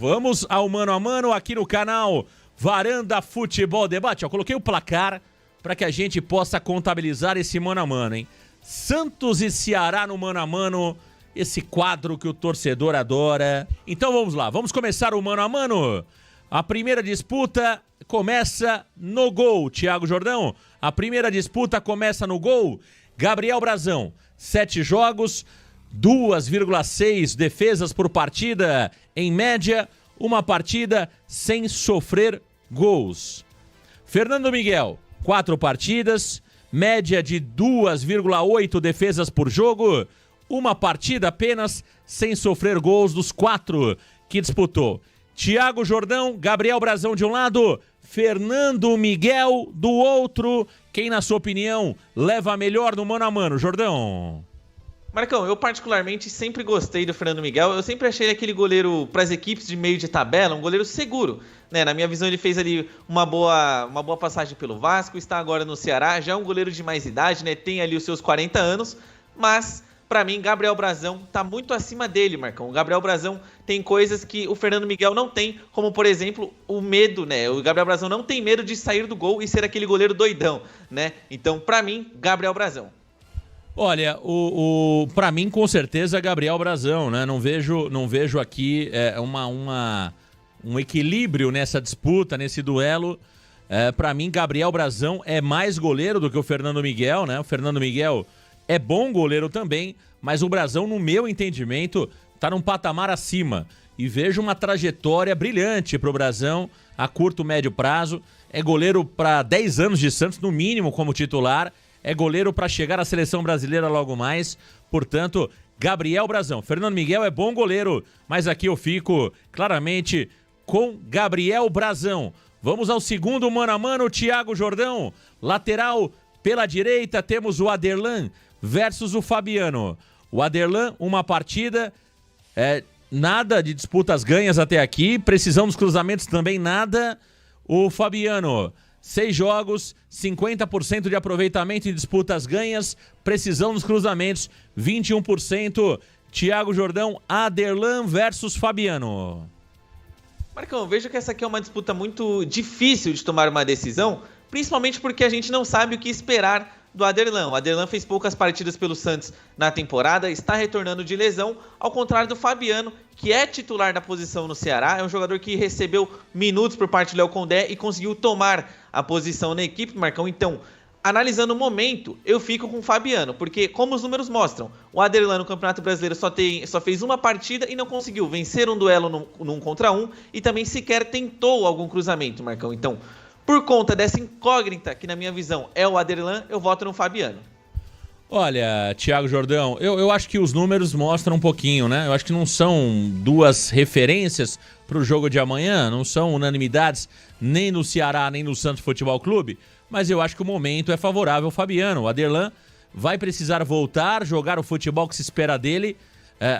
Vamos ao mano a mano aqui no canal Varanda Futebol Debate. Eu coloquei o placar para que a gente possa contabilizar esse mano a mano, hein? Santos e Ceará no mano a mano, esse quadro que o torcedor adora. Então vamos lá, vamos começar o mano a mano. A primeira disputa começa no gol, Thiago Jordão. A primeira disputa começa no gol. Gabriel Brazão, 7 jogos, 2,6 defesas por partida, em média, uma partida sem sofrer gols. Fernando Miguel, 4 partidas, média de 2,8 defesas por jogo, uma partida apenas sem sofrer gols dos 4 que disputou. Thiago Jordão, Gabriel Brazão de um lado, Fernando Miguel do outro. Quem, na sua opinião, leva a melhor no mano a mano, Jordão? Marcão, eu particularmente sempre gostei do Fernando Miguel. Eu sempre achei aquele goleiro para as equipes de meio de tabela, um goleiro seguro, né? Na minha visão, ele fez ali uma boa passagem pelo Vasco, está agora no Ceará, já é um goleiro de mais idade, né? Tem ali os seus 40 anos, mas para mim, Gabriel Brazão tá muito acima dele, Marcão. O Gabriel Brazão tem coisas que o Fernando Miguel não tem, como, por exemplo, o medo, né? O Gabriel Brazão não tem medo de sair do gol e ser aquele goleiro doidão, né? Então, para mim, Gabriel Brazão. Olha, para mim, com certeza, Gabriel Brazão, né? Não vejo aqui um equilíbrio nessa disputa, nesse duelo. Para mim, Gabriel Brazão é mais goleiro do que o Fernando Miguel, né? O Fernando Miguel é bom goleiro também, mas o Brazão, no meu entendimento, tá num patamar acima. E vejo uma trajetória brilhante pro Brazão a curto, médio prazo. É goleiro para 10 anos de Santos, no mínimo, como titular. É goleiro para chegar à seleção brasileira logo mais. Portanto, Gabriel Brazão. Fernando Miguel é bom goleiro, mas aqui eu fico claramente com Gabriel Brazão. Vamos ao segundo mano a mano, Thiago Jordão. Lateral pela direita, temos o Aderlan versus o Fabiano. O Aderlan, uma partida, nada de disputas ganhas até aqui. Precisão dos cruzamentos também nada. O Fabiano, 6 jogos, 50% de aproveitamento em disputas ganhas, precisão nos cruzamentos, 21%. Thiago Jordão, Aderlan versus Fabiano. Marcão, vejo que essa aqui é uma disputa muito difícil de tomar uma decisão, principalmente porque a gente não sabe o que esperar do Aderlan. O Aderlan fez poucas partidas pelo Santos na temporada, está retornando de lesão, ao contrário do Fabiano, que é titular da posição no Ceará, é um jogador que recebeu minutos por parte do Léo Condé e conseguiu tomar a posição na equipe, Marcão. Então, analisando o momento, eu fico com o Fabiano, porque como os números mostram, o Aderlan no Campeonato Brasileiro só fez uma partida e não conseguiu vencer um duelo num contra um e também sequer tentou algum cruzamento, Marcão. Então, por conta dessa incógnita, que na minha visão é o Aderlan, eu voto no Fabiano. Olha, Thiago Jordão, eu acho que os números mostram um pouquinho, né? Eu acho que não são duas referências para o jogo de amanhã, não são unanimidades nem no Ceará, nem no Santos Futebol Clube, mas eu acho que o momento é favorável ao Fabiano. O Aderlan vai precisar voltar, jogar o futebol que se espera dele.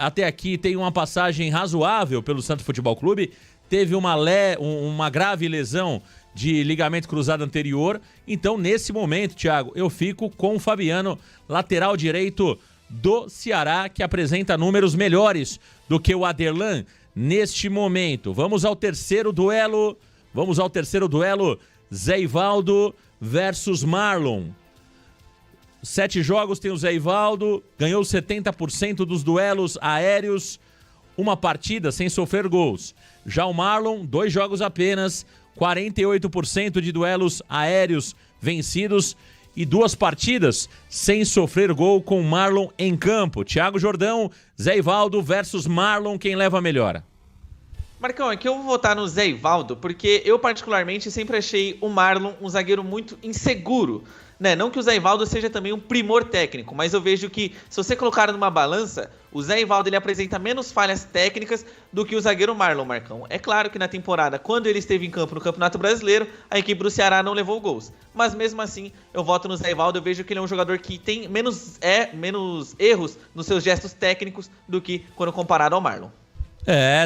Até aqui tem uma passagem razoável pelo Santos Futebol Clube, teve uma grave lesão de ligamento cruzado anterior. Então, nesse momento, Thiago, eu fico com o Fabiano, lateral direito do Ceará, que apresenta números melhores do que o Aderlan neste momento. Vamos ao terceiro duelo. Zé Ivaldo versus Marlon. 7 jogos tem o Zé Ivaldo, ganhou 70% dos duelos aéreos, uma partida sem sofrer gols. Já o Marlon, 2 jogos apenas, 48% de duelos aéreos vencidos e 2 partidas sem sofrer gol com Marlon em campo. Thiago Jordão, Zé Ivaldo versus Marlon, quem leva a melhor? Marcão, aqui eu vou votar no Zé Ivaldo, porque eu particularmente sempre achei o Marlon um zagueiro muito inseguro, né? Não que o Zé Ivaldo seja também um primor técnico, mas eu vejo que, se você colocar numa balança, o Zé Ivaldo ele apresenta menos falhas técnicas do que o zagueiro Marlon, Marcão. É claro que na temporada, quando ele esteve em campo no Campeonato Brasileiro, a equipe do Ceará não levou gols. Mas mesmo assim, eu voto no Zé Ivaldo, eu vejo que ele é um jogador que tem menos erros nos seus gestos técnicos do que quando comparado ao Marlon.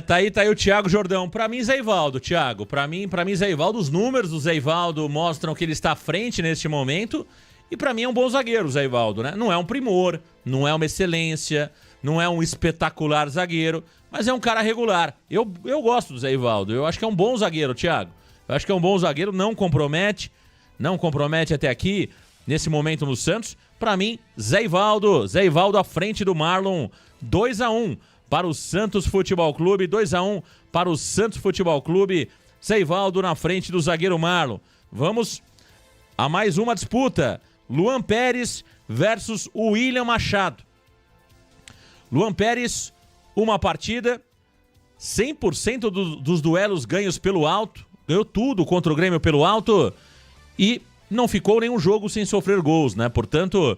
Tá aí o Thiago Jordão. Pra mim, Zé Ivaldo, Thiago. Pra mim, Zé Ivaldo, os números do Zé Ivaldo mostram que ele está à frente neste momento. E pra mim é um bom zagueiro, o Zé Ivaldo, né? Não é um primor, não é uma excelência, não é um espetacular zagueiro, mas é um cara regular. Eu gosto do Zé Ivaldo, eu acho que é um bom zagueiro, Thiago. Eu acho que é um bom zagueiro, não compromete até aqui, nesse momento no Santos. Pra mim, Zé Ivaldo à frente do Marlon, 2-1 para o Santos Futebol Clube, 2-1 para o Santos Futebol Clube, Zé Ivaldo na frente do zagueiro Marlon. Vamos a mais uma disputa, Luan Pérez versus William Machado. Luan Pérez, uma partida, 100% dos duelos ganhos pelo alto, ganhou tudo contra o Grêmio pelo alto e não ficou nenhum jogo sem sofrer gols, né? Portanto,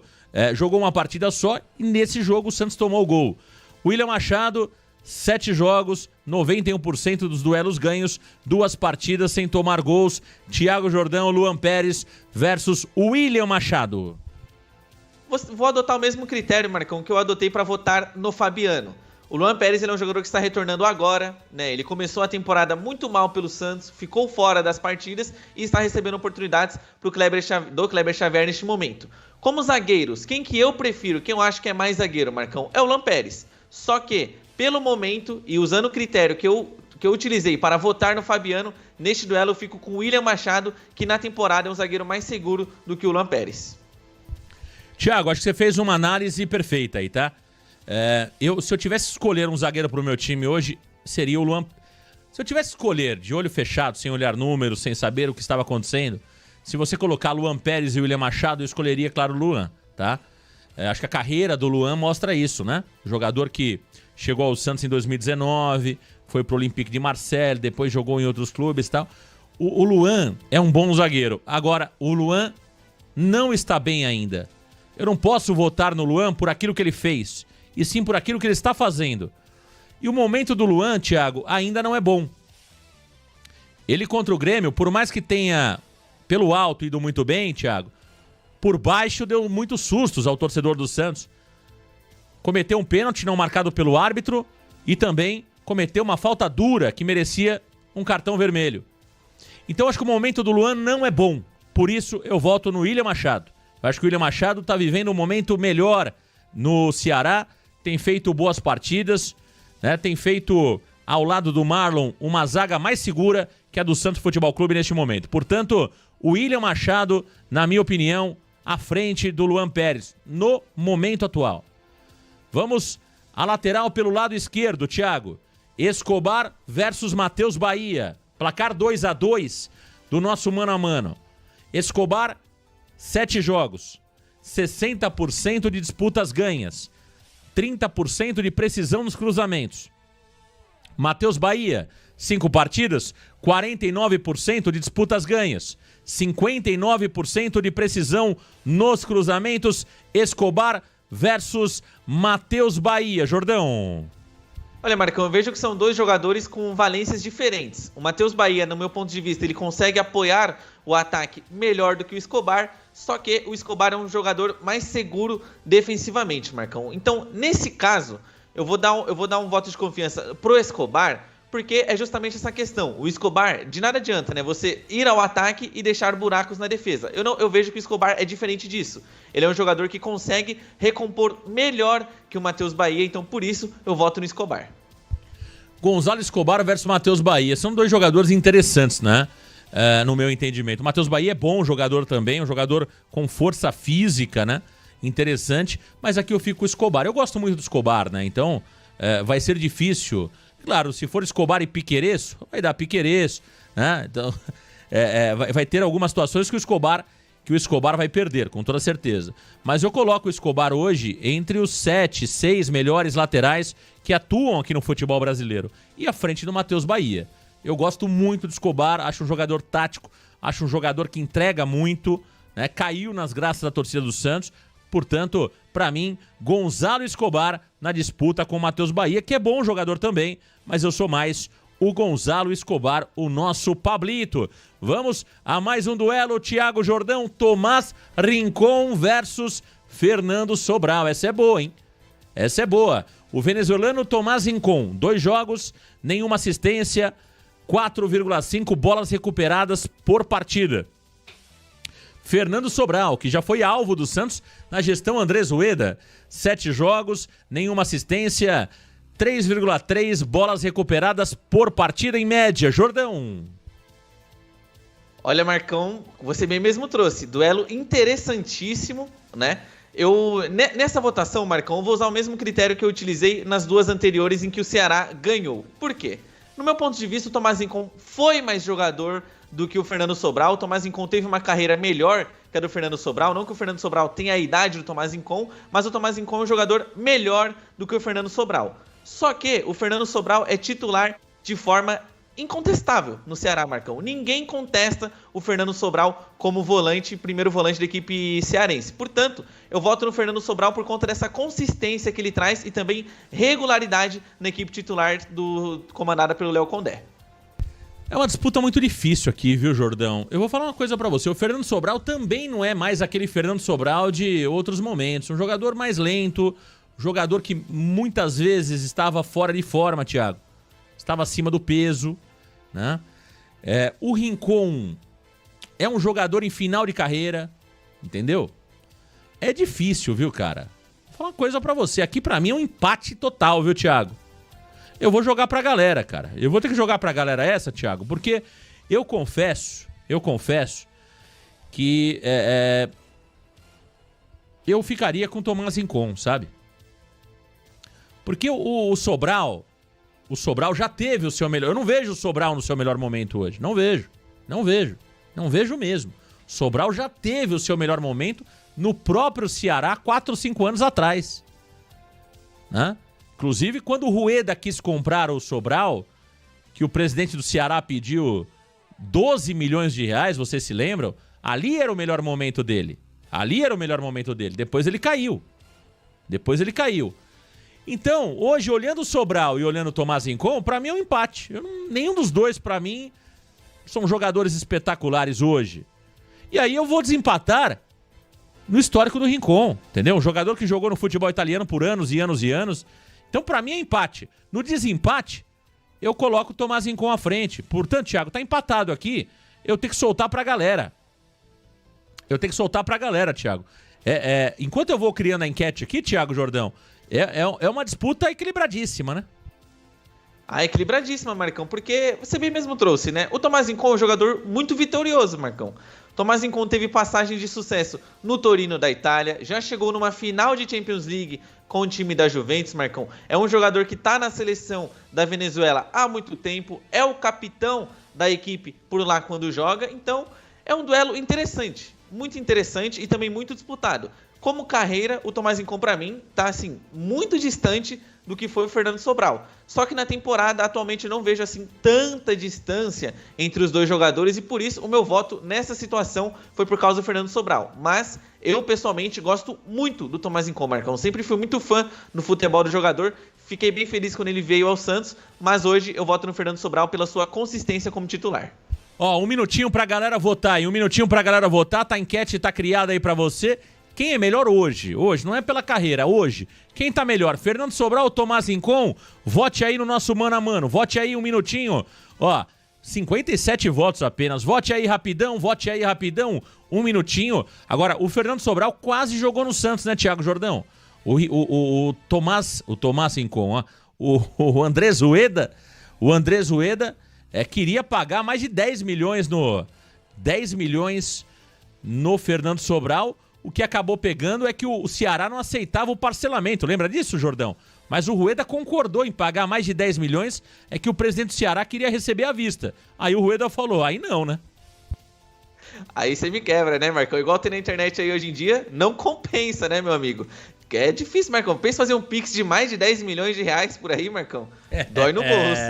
jogou uma partida só e nesse jogo o Santos tomou o gol. William Machado, 7 jogos, 91% dos duelos ganhos, 2 partidas sem tomar gols. Thiago Jordão, Luan Pérez versus William Machado. Vou adotar o mesmo critério, Marcão, que eu adotei para votar no Fabiano. O Luan Pérez ele é um jogador que está retornando agora, né? Ele começou a temporada muito mal pelo Santos, ficou fora das partidas e está recebendo oportunidades do Kleber Xavier neste momento. Como zagueiros, quem que eu prefiro, quem eu acho que é mais zagueiro, Marcão, é o Luan Pérez. Só que, pelo momento, e usando o critério que eu utilizei para votar no Fabiano, neste duelo eu fico com o William Machado, que na temporada é um zagueiro mais seguro do que o Luan Pérez. Thiago, acho que você fez uma análise perfeita aí, tá? Se eu tivesse que escolher um zagueiro pro meu time hoje, seria o Luan. Se eu tivesse que escolher de olho fechado, sem olhar números, sem saber o que estava acontecendo, se você colocar Luan Pérez e William Machado, eu escolheria, claro, o Luan, tá? Acho que a carreira do Luan mostra isso, né? Jogador que chegou ao Santos em 2019, foi pro Olympique de Marseille, depois jogou em outros clubes e tal. O Luan é um bom zagueiro. Agora, o Luan não está bem ainda. Eu não posso votar no Luan por aquilo que ele fez, e sim por aquilo que ele está fazendo. E o momento do Luan, Thiago, ainda não é bom. Ele contra o Grêmio, por mais que tenha pelo alto ido muito bem, Thiago, por baixo deu muitos sustos ao torcedor do Santos. Cometeu um pênalti não marcado pelo árbitro e também cometeu uma falta dura que merecia um cartão vermelho. Então acho que o momento do Luan não é bom. Por isso eu voto no William Machado. Eu acho que o William Machado está vivendo um momento melhor no Ceará, tem feito boas partidas, né? Tem feito, ao lado do Marlon, uma zaga mais segura que a do Santos Futebol Clube neste momento. Portanto, o William Machado, na minha opinião, à frente do Luan Pérez, no momento atual. Vamos à lateral pelo lado esquerdo, Thiago. Escobar versus Matheus Bahia. Placar 2-2 do nosso mano a mano. Escobar, 7 jogos, 60% de disputas ganhas, 30% de precisão nos cruzamentos. Matheus Bahia, 5 partidas, 49% de disputas ganhas, 59% de precisão nos cruzamentos. Escobar versus Matheus Bahia. Jordão. Olha, Marcão, eu vejo que são dois jogadores com valências diferentes. O Matheus Bahia, no meu ponto de vista, ele consegue apoiar o ataque melhor do que o Escobar, só que o Escobar é um jogador mais seguro defensivamente, Marcão. Então, nesse caso, eu vou dar um voto de confiança pro Escobar, porque é justamente essa questão. O Escobar, de nada adianta, né? Você ir ao ataque e deixar buracos na defesa. Eu vejo que o Escobar é diferente disso. Ele é um jogador que consegue recompor melhor que o Matheus Bahia, então por isso eu voto no Escobar. Gonzalo Escobar versus Matheus Bahia. São dois jogadores interessantes, né? No meu entendimento. O Matheus Bahia é bom jogador também, um jogador com força física, né? Interessante, mas aqui eu fico com o Escobar. Eu gosto muito do Escobar, né? Então vai ser difícil. Claro, se for Escobar e Piquerez, vai dar Piquerez, né? Então, vai ter algumas situações que o Escobar vai perder, com toda certeza. Mas eu coloco o Escobar hoje entre os 7, 6 melhores laterais que atuam aqui no futebol brasileiro. E à frente do Matheus Bahia. Eu gosto muito do Escobar, acho um jogador tático, acho um jogador que entrega muito, né? Caiu nas graças da torcida do Santos. Portanto, para mim, Gonzalo Escobar na disputa com o Matheus Bahia, que é bom jogador também, mas eu sou mais o Gonzalo Escobar, o nosso Pablito. Vamos a mais um duelo, Thiago Jordão, Tomás Rincon versus Fernando Sobral. Essa é boa, hein? Essa é boa. O venezuelano Tomás Rincon, 2 jogos, nenhuma assistência, 4,5 bolas recuperadas por partida. Fernando Sobral, que já foi alvo do Santos na gestão Andrés Rueda. 7 jogos, nenhuma assistência, 3,3 bolas recuperadas por partida em média. Jordão. Olha, Marcão, você bem mesmo trouxe. Duelo interessantíssimo, né? Nessa votação, Marcão, eu vou usar o mesmo critério que eu utilizei nas duas anteriores em que o Ceará ganhou. Por quê? No meu ponto de vista, o Tomás Rincon foi mais jogador do que o Fernando Sobral. O Tomás Rincon teve uma carreira melhor que a do Fernando Sobral. Não que o Fernando Sobral tenha a idade do Tomás Rincon, mas o Tomás Rincon é um jogador melhor do que o Fernando Sobral. Só que o Fernando Sobral é titular de forma incontestável no Ceará, Marcão. Ninguém contesta o Fernando Sobral como volante, primeiro volante da equipe cearense. Portanto, eu voto no Fernando Sobral por conta dessa consistência que ele traz e também regularidade na equipe titular comandada pelo Léo Condé. É uma disputa muito difícil aqui, viu, Jordão? Eu vou falar uma coisa pra você. O Fernando Sobral também não é mais aquele Fernando Sobral de outros momentos. Um jogador mais lento, jogador que muitas vezes estava fora de forma, Thiago. Estava acima do peso, né? O Rincon é um jogador em final de carreira, entendeu? É difícil, viu, cara? Vou falar uma coisa pra você. Aqui pra mim é um empate total, viu, Thiago? Eu vou jogar pra galera, cara. Eu vou ter que jogar pra galera essa, Thiago, porque eu confesso que eu ficaria com o Tomás Rincon, sabe? Porque o Sobral já teve o seu melhor... Eu não vejo o Sobral no seu melhor momento hoje. Não vejo mesmo. Sobral já teve o seu melhor momento no próprio Ceará 4 ou 5 anos atrás, né? Inclusive, quando o Rueda quis comprar o Sobral, que o presidente do Ceará pediu 12 milhões de reais, vocês se lembram? Ali era o melhor momento dele. Depois ele caiu. Então, hoje, olhando o Sobral e olhando o Tomás Rincon, pra mim é um empate. Nenhum dos dois, pra mim, são jogadores espetaculares hoje. E aí eu vou desempatar no histórico do Rincon, entendeu? Um jogador que jogou no futebol italiano por anos e anos e anos. Então, pra mim é empate. No desempate, eu coloco o Tomás Rincon à frente. Portanto, Thiago, tá empatado aqui. Eu tenho que soltar pra galera. Thiago. Enquanto eu vou criando a enquete aqui, Thiago Jordão, é uma disputa equilibradíssima, né? Equilibradíssima, Marcão, porque você bem mesmo trouxe, né? O Tomás Rincon é um jogador muito vitorioso, Marcão. Tomás Rincon teve passagem de sucesso no Torino da Itália, já chegou numa final de Champions League com o time da Juventus, Marcão. É um jogador que tá na seleção da Venezuela há muito tempo, é o capitão da equipe por lá quando joga, então é um duelo interessante, muito interessante e também muito disputado. Como carreira, o Tomás Rincon, pra mim, tá, assim, muito distante do que foi o Fernando Sobral. Só que na temporada, atualmente, eu não vejo, assim, tanta distância entre os dois jogadores e, por isso, o meu voto nessa situação foi por causa do Fernando Sobral. Mas eu, pessoalmente, gosto muito do Tomás Rincon, Marcão. Sempre fui muito fã no futebol do jogador. Fiquei bem feliz quando ele veio ao Santos, mas hoje eu voto no Fernando Sobral pela sua consistência como titular. Ó, 1 minutinho pra galera votar, tá? A enquete tá criada aí pra você. Quem é melhor hoje? Hoje, não é pela carreira, hoje. Quem tá melhor? Fernando Sobral ou Tomás Rincon? Vote aí no nosso mano a mano. Vote aí 1 minutinho. Ó, 57 votos apenas. Vote aí rapidão. 1 minutinho. Agora, o Fernando Sobral quase jogou no Santos, né, Thiago Jordão? O Tomás Rincon, ó. O Andrés Rueda, queria pagar mais de 10 milhões no Fernando Sobral. O que acabou pegando é que o Ceará não aceitava o parcelamento. Lembra disso, Jordão? Mas o Rueda concordou em pagar mais de 10 milhões, é que o presidente do Ceará queria receber à vista. Aí o Rueda falou, aí não, né? Aí você me quebra, né, Marcão? Igual tem na internet aí hoje em dia, não compensa, né, meu amigo? É difícil, Marcão. Pensa fazer um pix de mais de 10 milhões de reais por aí, Marcão. Dói no bolso.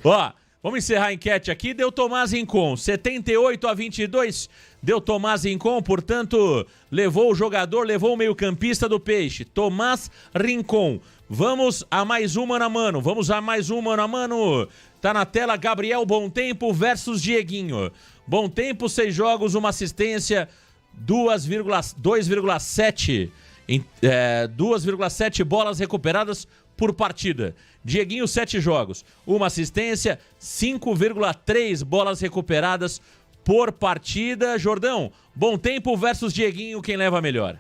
Ó, vamos encerrar a enquete aqui. Deu Tomás Rincon, 78-22. Deu Tomás Rincon, portanto, levou o jogador, levou o meio-campista do Peixe. Tomás Rincon. Vamos a mais um mano a mano. Tá na tela Gabriel Bom Tempo versus Dieguinho. Bom Tempo, 6 jogos, 1 assistência, 2,7 bolas recuperadas por partida. Dieguinho, 7 jogos, 1 assistência, 5,3 bolas recuperadas por partida. Jordão, Bom Tempo versus Dieguinho, quem leva melhor?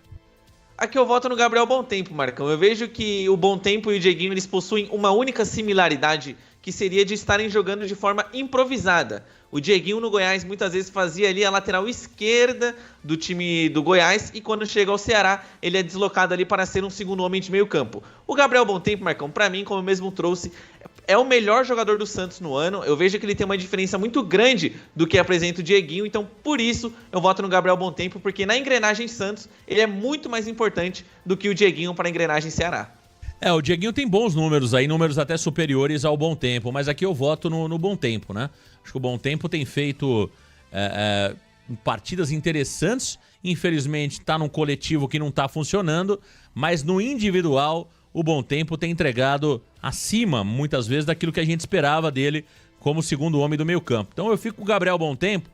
Aqui eu voto no Gabriel Bom Tempo, Marcão. Eu vejo que o Bom Tempo e o Dieguinho eles possuem uma única similaridade, que seria de estarem jogando de forma improvisada. O Dieguinho no Goiás muitas vezes fazia ali a lateral esquerda do time do Goiás e quando chega ao Ceará ele é deslocado ali para ser um segundo homem de meio campo. O Gabriel Bom Tempo, Marcão, para mim, como eu mesmo trouxe, é o melhor jogador do Santos no ano. Eu vejo que ele tem uma diferença muito grande do que apresenta o Dieguinho, então por isso eu voto no Gabriel Bom Tempo, porque na engrenagem Santos ele é muito mais importante do que o Dieguinho para a engrenagem Ceará. O Dieguinho tem bons números aí, números até superiores ao Bom Tempo, mas aqui eu voto no Bom Tempo, né? Acho que o Bom Tempo tem feito partidas interessantes, infelizmente tá num coletivo que não tá funcionando, mas no individual o Bom Tempo tem entregado acima, muitas vezes, daquilo que a gente esperava dele como segundo homem do meio campo. Então eu fico com o Gabriel Bom Tempo,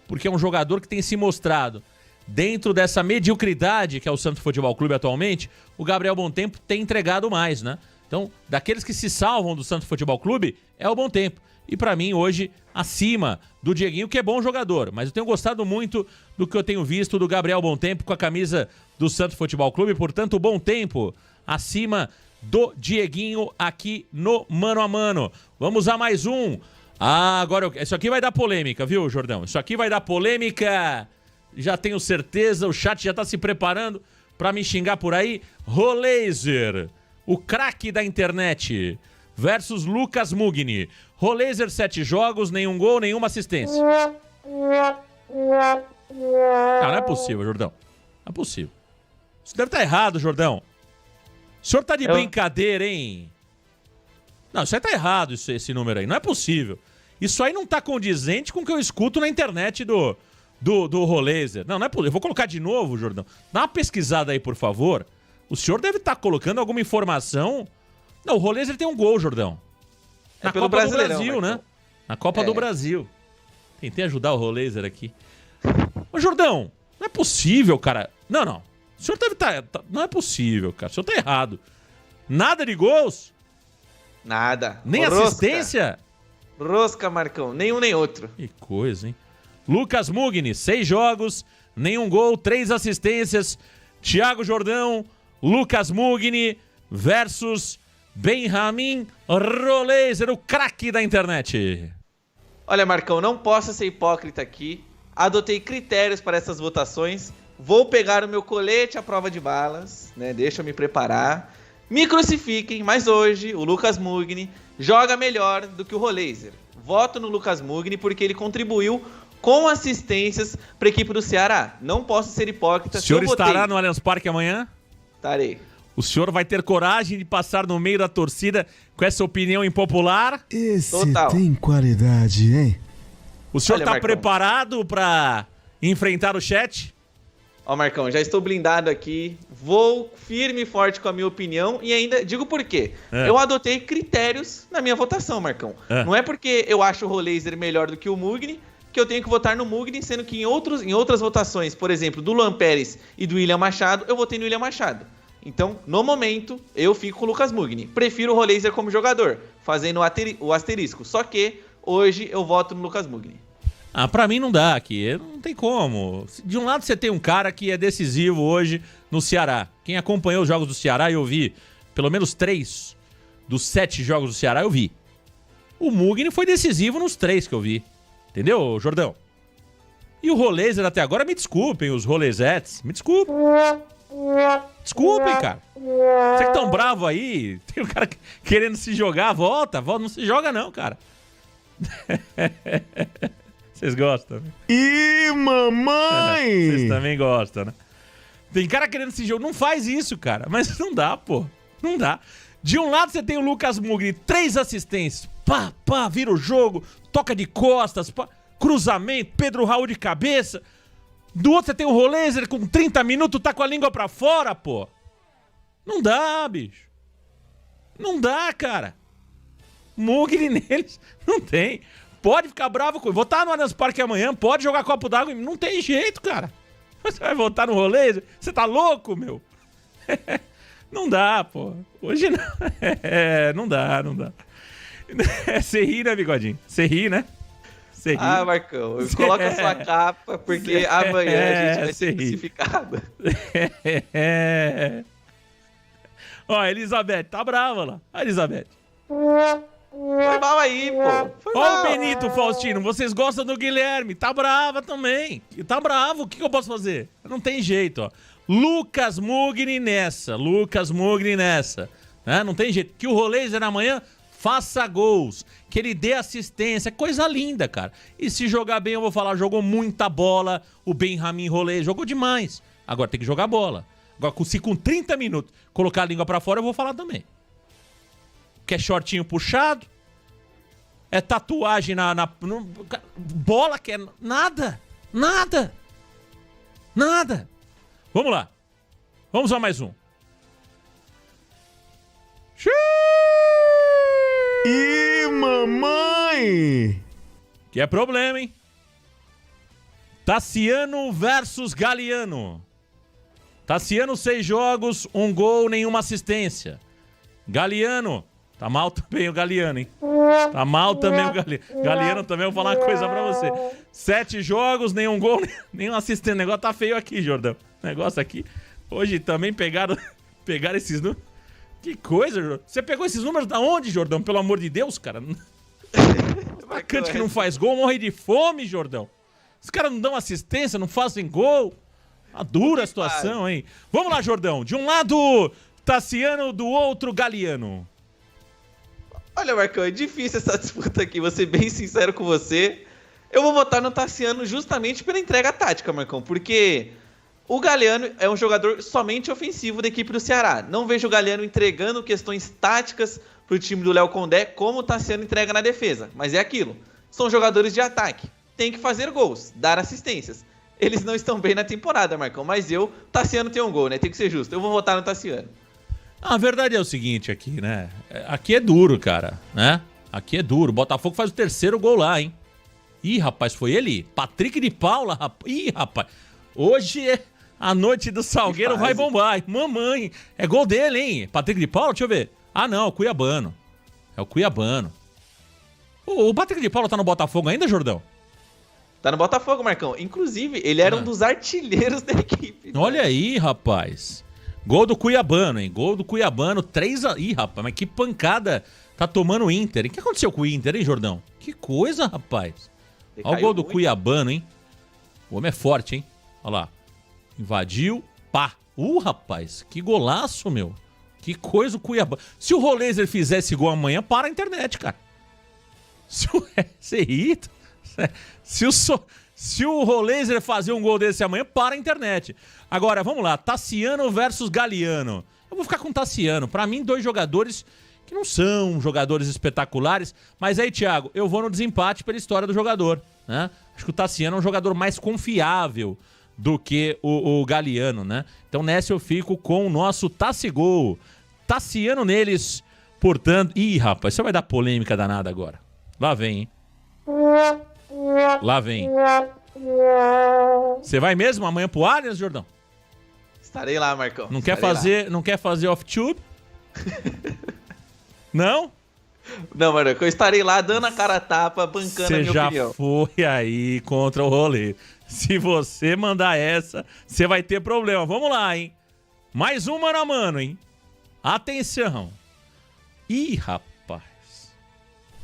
porque é um jogador que tem se mostrado dentro dessa mediocridade que é o Santos Futebol Clube atualmente. O Gabriel Bom Tempo tem entregado mais, né? Então, daqueles que se salvam do Santos Futebol Clube, é o Bom Tempo. E pra mim, hoje, acima do Dieguinho, que é bom jogador. Mas eu tenho gostado muito do que eu tenho visto do Gabriel Bom Tempo com a camisa do Santos Futebol Clube. Portanto, Bom Tempo acima do Dieguinho aqui no Mano a Mano. Vamos a mais um. Agora, isso aqui vai dar polêmica, viu, Jordão? Isso aqui vai dar polêmica. Já tenho certeza, o chat já tá se preparando pra me xingar por aí. Roleiser, o craque da internet, versus Lucas Mugni. Roleiser, 7 jogos, nenhum gol, nenhuma assistência. Não é possível, Jordão. Não é possível. Isso deve estar errado, Jordão. O senhor tá de brincadeira, hein? Não, isso aí tá errado, esse número aí. Não é possível. Isso aí não tá condizente com o que eu escuto na internet do Roleiser. Não é possível. Eu vou colocar de novo, Jordão. Dá uma pesquisada aí, por favor. O senhor deve estar colocando alguma informação. Não, o Roleiser tem um gol, Jordão. Na Copa do Brasil, né? Na Copa do Brasil. Tentei ajudar o Roleiser aqui. Ô, Jordão, não é possível, cara. Não. O senhor deve estar... Não é possível, cara. O senhor tá errado. Nada de gols? Nada. Nem assistência? Rosca, Marcão. Nenhum nem outro. Que coisa, hein? Lucas Mugni, 6 jogos, nenhum gol, 3 assistências. Thiago Jordão, Lucas Mugni versus Benjamin Roleiser, o craque da internet. Olha, Marcão, não posso ser hipócrita aqui. Adotei critérios para essas votações. Vou pegar o meu colete à prova de balas, né? Deixa eu me preparar. Me crucifiquem, mas hoje o Lucas Mugni joga melhor do que o Roleiser. Voto no Lucas Mugni porque ele contribuiu com assistências para a equipe do Ceará. Não posso ser hipócrita. O senhor estará no Allianz Parque amanhã? Estarei. O senhor vai ter coragem de passar no meio da torcida com essa opinião impopular? Esse tem qualidade, hein? O senhor está preparado para enfrentar o chat? Ó, Marcão, já estou blindado aqui. Vou firme e forte com a minha opinião e ainda digo por quê. Eu adotei critérios na minha votação, Marcão. Não é porque eu acho o Roleiser melhor do que o Mugni que eu tenho que votar no Mugni, sendo que em outras votações, por exemplo, do Luan Pérez e do William Machado, eu votei no William Machado. Então, no momento, eu fico com o Lucas Mugni. Prefiro o Roleiser como jogador, fazendo o asterisco. Só que hoje eu voto no Lucas Mugni. Pra mim não dá aqui, não tem como. De um lado você tem um cara que é decisivo hoje no Ceará. Quem acompanhou os jogos do Ceará, eu vi pelo menos 3 dos 7 jogos do Ceará, eu vi. O Mugni foi decisivo nos 3 que eu vi. Entendeu, Jordão? E o Roleiser até agora, me desculpem, os Roleisettes, me desculpem. Desculpem, cara. Você que tão bravo aí, tem um cara querendo se jogar, volta, não se joga não, cara. Vocês gostam, né? Ih, mamãe! Vocês também gostam, né? Tem cara querendo se jogar, não faz isso, cara. Mas não dá, pô. Não dá. De um lado você tem o Lucas Mugni, 3 assistências. Pá, vira o jogo, toca de costas, pá, cruzamento, Pedro Raul de cabeça. Do outro você tem o Roleiser com 30 minutos, tá com a língua pra fora, pô. Não dá, bicho. Não dá, cara. Mugni neles, não tem. Pode ficar bravo com ele. Votar no Allianz Parque amanhã, pode jogar copo d'água. Não tem jeito, cara. Você vai votar no Roleiser? Você tá louco, meu? Não dá, pô. Hoje não. Não dá. Você ri, né, Bigodinho? Você ri, né? Ah, Marcão, coloca a sua capa, porque amanhã a gente vai ser crucificado. Ó, a Elizabeth, tá brava lá. A Elizabeth. Foi mal aí, pô. Ó o Benito Faustino, vocês gostam do Guilherme. Tá brava também. Tá bravo, o que eu posso fazer? Não tem jeito, ó. Lucas Mugni nessa. Não tem jeito. Que o Roleiser amanhã faça gols. Que ele dê assistência. Coisa linda, cara. E se jogar bem, eu vou falar, jogou muita bola. O Benjamin Roleiser jogou demais. Agora tem que jogar bola. Agora, se com 30 minutos colocar a língua pra fora, eu vou falar também. Que é shortinho puxado. É tatuagem bola que é nada. Vamos lá. Vamos a mais um. Ih, mamãe! Que é problema, hein? Tassiano versus Galiano. Tassiano, 6 jogos, 1 gol, nenhuma assistência. Galiano. Tá mal também o Galiano, hein? Tá mal também o Galiano. Galiano também, eu vou falar uma coisa pra você. 7 jogos, nenhum gol, nenhum assistente. O negócio tá feio aqui, Jordão. O negócio aqui. Hoje também pegaram esses números. Que coisa, Jordão. Você pegou esses números da onde, Jordão? Pelo amor de Deus, cara. Atacante que não faz gol, morre de fome, Jordão. Os caras não dão assistência, não fazem gol. Uma dura situação, hein? Vamos lá, Jordão. De um lado, Tassiano, do outro, Galiano. Olha, Marcão, é difícil essa disputa aqui, vou ser bem sincero com você. Eu vou votar no Tassiano justamente pela entrega tática, Marcão, porque o Galiano é um jogador somente ofensivo da equipe do Ceará. Não vejo o Galiano entregando questões táticas pro time do Léo Condé como o Tassiano entrega na defesa. Mas é aquilo, são jogadores de ataque, tem que fazer gols, dar assistências. Eles não estão bem na temporada, Marcão, mas Tassiano tem um gol, né? Tem que ser justo, eu vou votar no Tassiano. A verdade é o seguinte aqui, né? Aqui é duro, cara, né? Aqui é duro. O Botafogo faz o 3º gol lá, hein? Ih, rapaz, foi ele? Patrick de Paula, rapaz. Ih, rapaz. Hoje a noite do Salgueiro vai bombar. Mamãe, é gol dele, hein? Patrick de Paula, deixa eu ver. Ah, não, é o Cuiabano. É o Cuiabano. O Patrick de Paula tá no Botafogo ainda, Jordão? Tá no Botafogo, Marcão. Inclusive, ele era um dos artilheiros da equipe. Olha aí, rapaz. Gol do Cuiabano, hein? Gol do Cuiabano, 3-1. Ih, rapaz, mas que pancada tá tomando o Inter, hein? O que aconteceu com o Inter, hein, Jordão? Que coisa, rapaz. Olha o gol do Cuiabano, hein? O homem é forte, hein? Olha lá. Invadiu, pá. Rapaz, que golaço, meu. Que coisa o Cuiabano. Se o Roleiser fizesse gol amanhã, para a internet, cara. Você irrita. Se o Roleiser fazer um gol desse amanhã, para a internet. Agora, vamos lá. Tassiano versus Galiano. Eu vou ficar com o Tassiano. Pra mim, 2 jogadores que não são jogadores espetaculares. Mas aí, Thiago, eu vou no desempate pela história do jogador, né? Acho que o Tassiano é um jogador mais confiável do que o Galiano, né? Então, nessa eu fico com o nosso Tassigol. Tassiano neles, portanto... Ih, rapaz, isso vai dar polêmica danada agora. Lá vem, hein? Lá vem. Você vai mesmo amanhã pro Allianz, Jordão? Estarei lá, Marcão. Não quer fazer off-tube? Não? Não, Marcão, eu estarei lá dando a cara a tapa, bancando a minha opinião. Você já foi aí contra o rolê. Se você mandar essa, você vai ter problema. Vamos lá, hein? Mais um mano a mano, hein? Atenção. Ih, rapaz.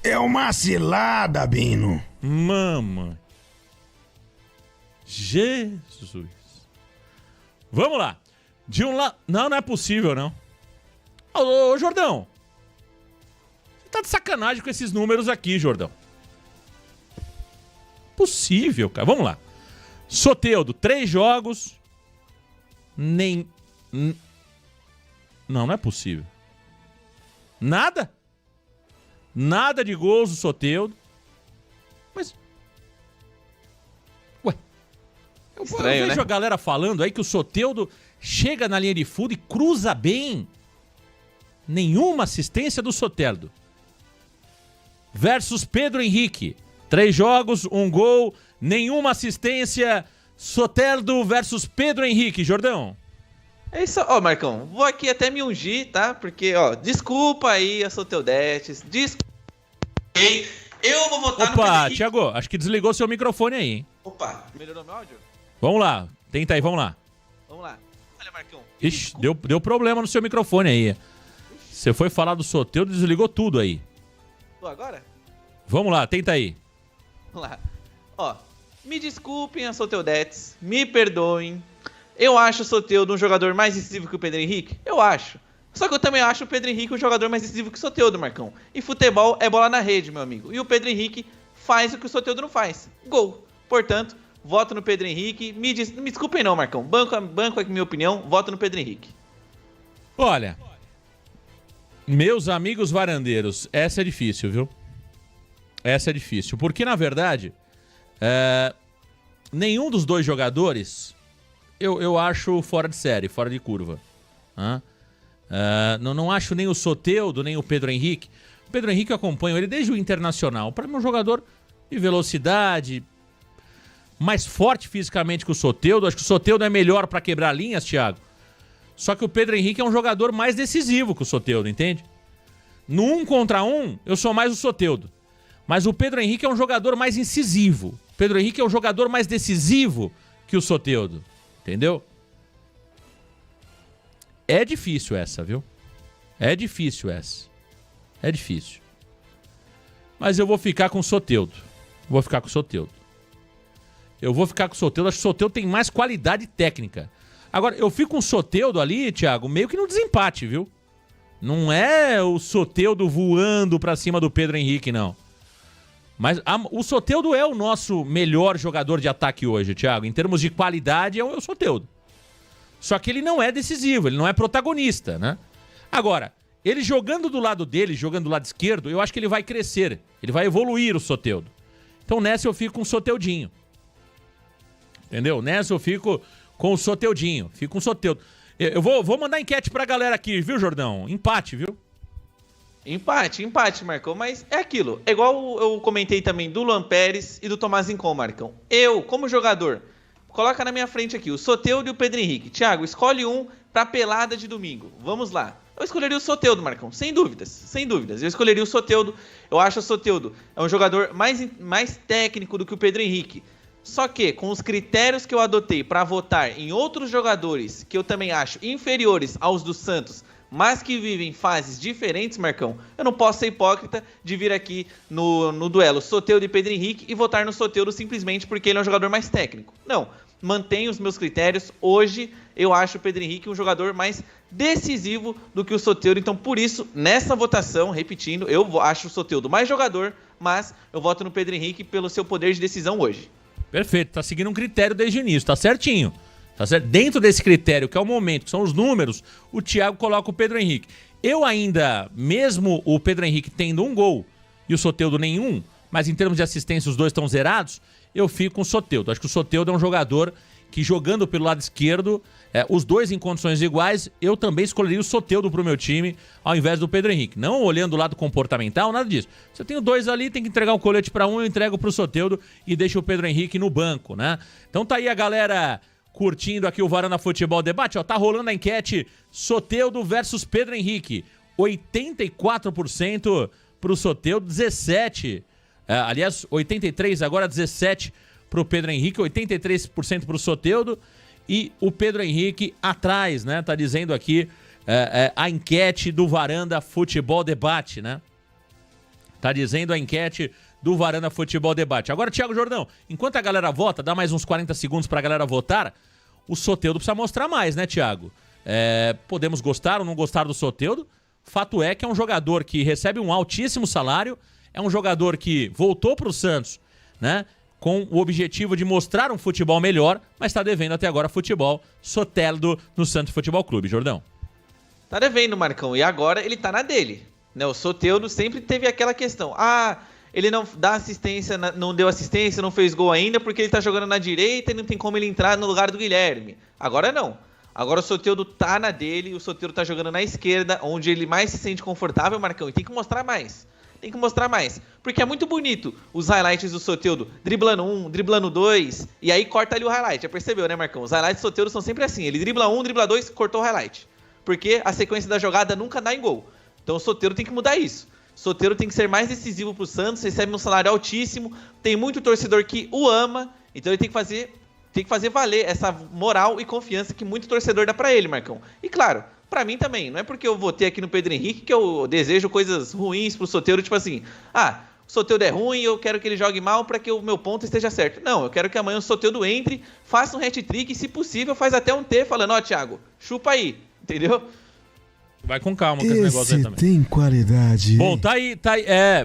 É uma cilada, Bino. Mamãe. Jesus. Vamos lá. De um lado... Não é possível, não. Ô, Jordão. Você tá de sacanagem com esses números aqui, Jordão. Possível, cara. Vamos lá. Soteldo, 3 jogos. Não é possível. Nada? Nada de gols do Soteldo. Mas... Ué. Estranho, eu vejo né? a galera falando aí que o Soteldo chega na linha de fundo e cruza bem. Nenhuma assistência do Soteldo. Versus Pedro Henrique. 3 jogos, 1 gol, nenhuma assistência. Soteldo versus Pedro Henrique, Jordão. É isso, ó, Marcão. Vou aqui até me ungir, tá? Porque, ó, desculpa aí a Soteldetes. Desculpa. Eu vou votar no Pedro Opa, Henrique. Thiago, acho que desligou seu microfone aí, hein? Opa, melhorou meu áudio? Vamos lá, tenta aí, vamos lá. Vamos lá. Olha, Marcão. Ixi, deu problema no seu microfone aí. Você foi falar do Soteldo e desligou tudo aí. Tô agora? Vamos lá, tenta aí. Vamos lá. Ó, me desculpem a Soteudetes, me perdoem. Eu acho o Soteldo um jogador mais decisivo que o Pedro Henrique? Eu acho. Só que eu também acho o Pedro Henrique um jogador mais decisivo que o Soteldo, Marcão. E futebol é bola na rede, meu amigo. E o Pedro Henrique faz o que o Soteldo não faz. Gol. Portanto, voto no Pedro Henrique. Me desculpem não, Marcão. Banco aqui minha opinião. Voto no Pedro Henrique. Olha, meus amigos varandeiros, essa é difícil, viu? Essa é difícil. Porque, na verdade, nenhum dos dois jogadores eu acho fora de série, fora de curva. Não acho nem o Soteldo, nem o Pedro Henrique. O Pedro Henrique eu acompanho ele desde o Internacional. Para mim é um jogador de velocidade, mais forte fisicamente que o Soteldo. Acho que o Soteldo é melhor para quebrar linhas, Thiago. Só que o Pedro Henrique é um jogador mais decisivo que o Soteldo, entende? No 1 contra 1, eu sou mais o Soteldo. Mas o Pedro Henrique é um jogador mais incisivo. O Pedro Henrique é um jogador mais decisivo que o Soteldo. Entendeu? É difícil essa, viu? É difícil essa. É difícil. Mas eu vou ficar com o Soteldo. Vou ficar com o Soteldo. Eu vou ficar com o Soteldo. Acho que o Soteldo tem mais qualidade técnica. Agora, eu fico com o Soteldo ali, Thiago, meio que no desempate, viu? Não é o Soteldo voando pra cima do Pedro Henrique, não. Mas o Soteldo é o nosso melhor jogador de ataque hoje, Thiago. Em termos de qualidade, é o Soteldo. Só que ele não é decisivo, ele não é protagonista, né? Agora, ele jogando do lado dele, jogando do lado esquerdo, eu acho que ele vai crescer. Ele vai evoluir, o Soteldo. Então nessa eu fico com o Soteldinho. Entendeu? Nessa eu fico com o Soteldinho. Fico com o Soteldo. Eu vou mandar enquete pra galera aqui, viu, Jordão? Empate, viu? Empate, Marcão, mas é aquilo. É igual eu comentei também do Luan Pérez e do Tomás Rincon, Marcão. Eu, como jogador, coloca na minha frente aqui o Soteldo e o Pedro Henrique. Thiago, escolhe um pra pelada de domingo. Vamos lá. Eu escolheria o Soteldo, Marcão, sem dúvidas, sem dúvidas. Eu escolheria o Soteldo. Eu acho o Soteldo é um jogador mais técnico do que o Pedro Henrique. Só que, com os critérios que eu adotei para votar em outros jogadores que eu também acho inferiores aos do Santos, mas que vivem fases diferentes, Marcão, eu não posso ser hipócrita de vir aqui no duelo Soteldo e Pedro Henrique e votar no Soteldo simplesmente porque ele é um jogador mais técnico. Não, mantenho os meus critérios. Hoje eu acho o Pedro Henrique um jogador mais decisivo do que o Soteldo. Então, por isso, nessa votação, repetindo, eu acho o Soteldo mais jogador, mas eu voto no Pedro Henrique pelo seu poder de decisão hoje. Perfeito, tá seguindo um critério desde o início, tá certinho. Tá certo? Dentro desse critério, que é o momento, que são os números, o Thiago coloca o Pedro Henrique. Eu ainda, mesmo o Pedro Henrique tendo um gol e o Soteldo nenhum, mas em termos de assistência os dois estão zerados, eu fico com o Soteldo. Acho que o Soteldo é um jogador que, jogando pelo lado esquerdo, os dois em condições iguais, eu também escolheria o Soteldo pro meu time, ao invés do Pedro Henrique. Não olhando o lado comportamental, nada disso. Se eu tenho dois ali, tem que entregar o colete para um, eu entrego pro Soteldo e deixo o Pedro Henrique no banco, né? Então tá aí a galera curtindo aqui o Varanda Futebol Debate, ó, tá rolando a enquete Soteldo versus Pedro Henrique. 84% pro Soteldo, 17%. Aliás, 83%, agora 17% pro Pedro Henrique, 83% pro Soteldo e o Pedro Henrique atrás, né? Tá dizendo aqui a enquete do Varanda Futebol Debate, né? Tá dizendo a enquete do Varanda Futebol Debate. Agora, Thiago Jordão, enquanto a galera vota, dá mais uns 40 segundos pra galera votar, o Soteldo precisa mostrar mais, né, Thiago? Podemos gostar ou não gostar do Soteldo. Fato é que é um jogador que recebe um altíssimo salário, é um jogador que voltou pro Santos, né? Com o objetivo de mostrar um futebol melhor, mas está devendo até agora futebol. Soteldo no Santos Futebol Clube, Jordão. Tá devendo, Marcão, e agora ele tá na dele, né? O Soteldo sempre teve aquela questão. Ele não dá assistência, não deu assistência, não fez gol ainda porque ele tá jogando na direita e não tem como ele entrar no lugar do Guilherme. Agora não. Agora o Soteldo tá na dele, o Soteldo tá jogando na esquerda, onde ele mais se sente confortável, Marcão, e tem que mostrar mais. Tem que mostrar mais, porque é muito bonito os highlights do Soteldo, driblando um, driblando dois, e aí corta ali o highlight, já percebeu, né, Marcão? Os highlights do Soteldo são sempre assim, ele dribla um, dribla dois, cortou o highlight, porque a sequência da jogada nunca dá em gol. Então o Soteldo tem que mudar isso. Soteldo tem que ser mais decisivo pro Santos, recebe um salário altíssimo, tem muito torcedor que o ama, então ele tem que fazer valer essa moral e confiança que muito torcedor dá pra ele, Marcão. E claro, pra mim também, não é porque eu votei aqui no Pedro Henrique que eu desejo coisas ruins pro Soteldo, tipo assim, o Soteldo é ruim, eu quero que ele jogue mal para que o meu ponto esteja certo. Não, eu quero que amanhã o Soteldo entre, faça um hat-trick e, se possível, faz até um T falando, Thiago, chupa aí, entendeu? Vai com calma com esse negócio aí também. Tem qualidade. Bom, tá aí.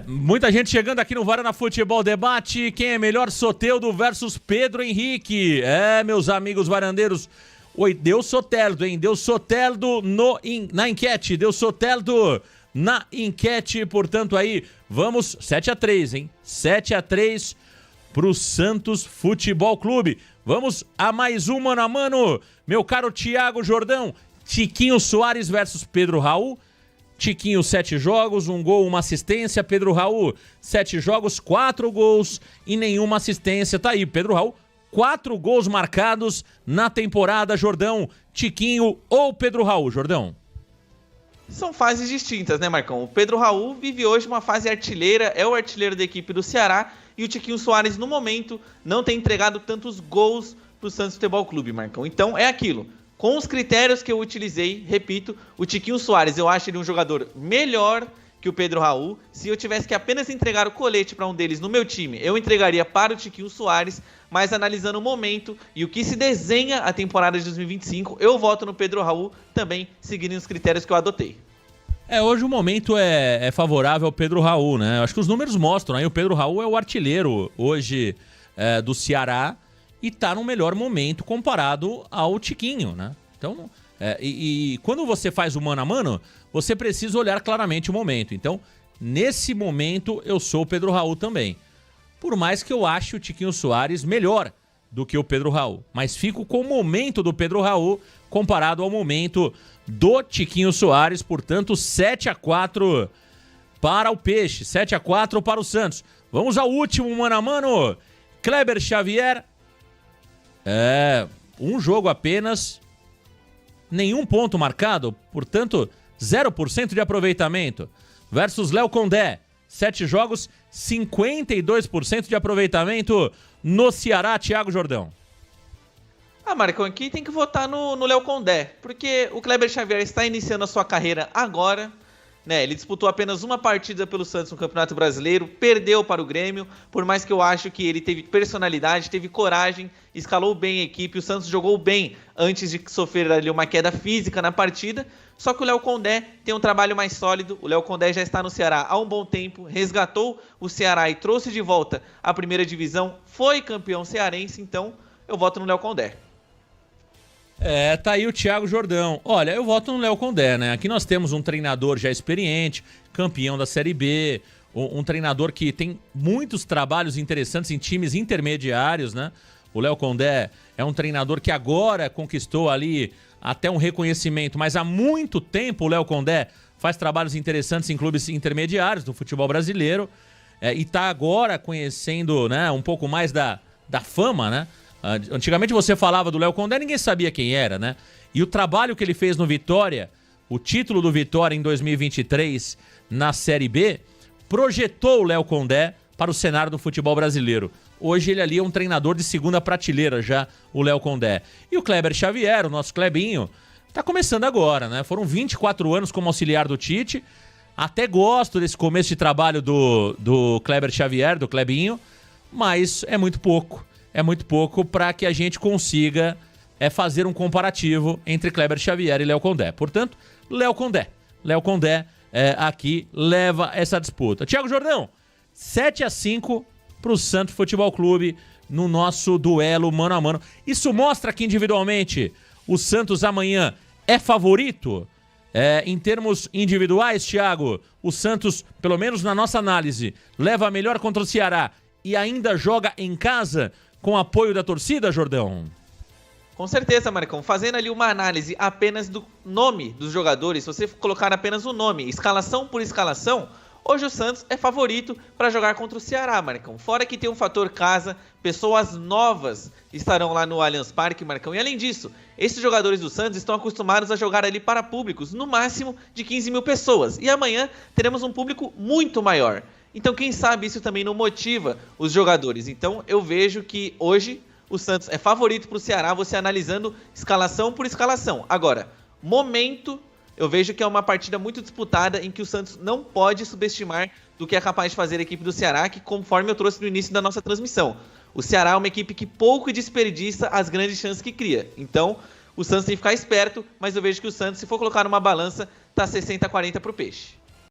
Muita gente chegando aqui no Varanda Futebol Debate. Quem é melhor, Soteldo versus Pedro Henrique? Meus amigos varandeiros. Oi, deu Soteldo, hein? Deu Soteldo na enquete. Deu Soteldo na enquete. Portanto, aí, vamos 7-3, hein? 7-3 pro Santos Futebol Clube. Vamos a mais um mano a mano. Meu caro Thiago Jordão. Tiquinho Soares versus Pedro Raul. Tiquinho, 7 jogos, 1 gol, 1 assistência. Pedro Raul, 7 jogos, 4 gols e nenhuma assistência. Tá aí, Pedro Raul, 4 gols marcados na temporada, Jordão. Tiquinho ou Pedro Raul, Jordão? São fases distintas, né, Marcão? O Pedro Raul vive hoje uma fase artilheira, é o artilheiro da equipe do Ceará, e o Tiquinho Soares, no momento, não tem entregado tantos gols pro Santos Futebol Clube, Marcão. Então, é aquilo. Com os critérios que eu utilizei, repito, o Tiquinho Soares, eu acho ele um jogador melhor que o Pedro Raul. Se eu tivesse que apenas entregar o colete para um deles no meu time, eu entregaria para o Tiquinho Soares, mas analisando o momento e o que se desenha a temporada de 2025, eu voto no Pedro Raul, também seguindo os critérios que eu adotei. Hoje o momento é favorável ao Pedro Raul, né? Acho que os números mostram, aí o Pedro Raul é o artilheiro hoje do Ceará, e tá no melhor momento comparado ao Tiquinho, né? Então, e quando você faz o mano a mano, você precisa olhar claramente o momento. Então, nesse momento, eu sou o Pedro Raul também. Por mais que eu ache o Tiquinho Soares melhor do que o Pedro Raul. Mas fico com o momento do Pedro Raul comparado ao momento do Tiquinho Soares. Portanto, 7-4 para o Peixe, 7-4 para o Santos. Vamos ao último mano a mano. Kleber Xavier... um jogo apenas, nenhum ponto marcado, portanto, 0% de aproveitamento. Versus Léo Condé, 7 jogos, 52% de aproveitamento no Ceará, Thiago Jordão. Marcão, aqui tem que votar no Léo Condé, porque o Kleber Xavier está iniciando a sua carreira agora, né? Ele disputou apenas uma partida pelo Santos no Campeonato Brasileiro, perdeu para o Grêmio, por mais que eu acho que ele teve personalidade, teve coragem, escalou bem a equipe, o Santos jogou bem antes de sofrer ali uma queda física na partida, só que o Léo Condé tem um trabalho mais sólido, o Léo Condé já está no Ceará há um bom tempo, resgatou o Ceará e trouxe de volta a primeira divisão, foi campeão cearense, então eu voto no Léo Condé. Tá aí o Thiago Jordão. Olha, eu voto no Léo Condé, né? Aqui nós temos um treinador já experiente, campeão da Série B, um treinador que tem muitos trabalhos interessantes em times intermediários, né? O Léo Condé é um treinador que agora conquistou ali até um reconhecimento, mas há muito tempo o Léo Condé faz trabalhos interessantes em clubes intermediários do futebol brasileiro, e tá agora conhecendo, né, um pouco mais da fama, né? Antigamente você falava do Léo Condé, ninguém sabia quem era, né? E o trabalho que ele fez no Vitória, o título do Vitória em 2023 na Série B, projetou o Léo Condé para o cenário do futebol brasileiro. Hoje ele ali é um treinador de segunda prateleira já, o Léo Condé. E o Kleber Xavier, o nosso Clebinho, tá começando agora, né? Foram 24 anos como auxiliar do Tite. Até gosto desse começo de trabalho do Kleber Xavier, do Clebinho, mas é muito pouco. É muito pouco para que a gente consiga fazer um comparativo entre Kleber Xavier e Léo Condé. Portanto, Léo Condé. Léo Condé aqui leva essa disputa. Thiago Jordão, 7-5 para o Santos Futebol Clube no nosso duelo mano a mano. Isso mostra que individualmente o Santos amanhã é favorito? Em termos individuais, Thiago, o Santos, pelo menos na nossa análise, leva a melhor contra o Ceará e ainda joga em casa com apoio da torcida, Jordão? Com certeza, Marcão. Fazendo ali uma análise apenas do nome dos jogadores, se você colocar apenas o nome, escalação por escalação, Hoje o Santos é favorito para jogar contra o Ceará, Marcão. Fora que tem um fator casa, pessoas novas estarão lá no Allianz Parque, Marcão. E além disso, esses jogadores do Santos estão acostumados a jogar ali para públicos, no máximo de 15 mil pessoas. E amanhã teremos um público muito maior. Então quem sabe isso também não motiva os jogadores. Então eu vejo que hoje o Santos é favorito para o Ceará, você analisando escalação por escalação. Agora, momento... Eu vejo que é uma partida muito disputada em que o Santos não pode subestimar do que é capaz de fazer a equipe do Ceará, que conforme eu trouxe no início da nossa transmissão, o Ceará é uma equipe que pouco desperdiça as grandes chances que cria. Então, o Santos tem que ficar esperto, mas eu vejo que o Santos, se for colocar numa balança, tá 60-40 pro Peixe.